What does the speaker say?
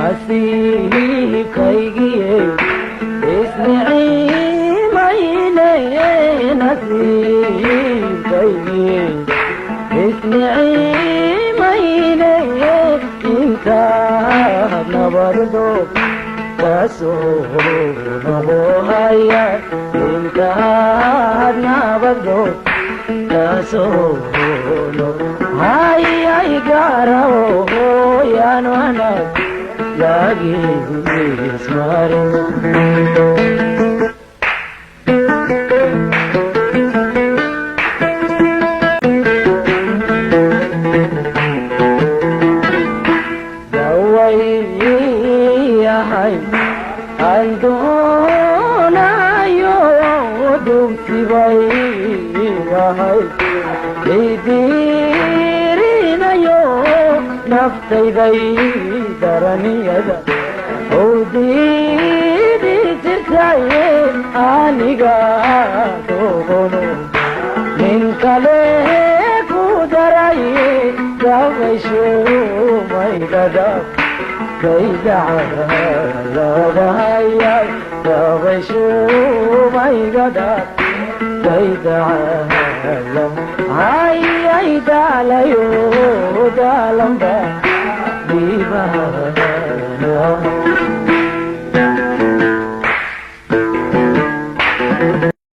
nasiibkaygiye isniciimayne nasiibkaygiye isniciimayne intaad nabardo kasoo noqohaya intaad nabardo kasoo hayay gaarawo yaan wanaag yaagis marin dawayahay aan doonayo dugtibay yahay idiirinayo naftayday daraniyada howdiidi jirtaye aniga dogono nin kale ku daraye dabaysho maydhada kaydaca labahayay dabaysho maygada kaydaca hayay daalayo daalamba diibana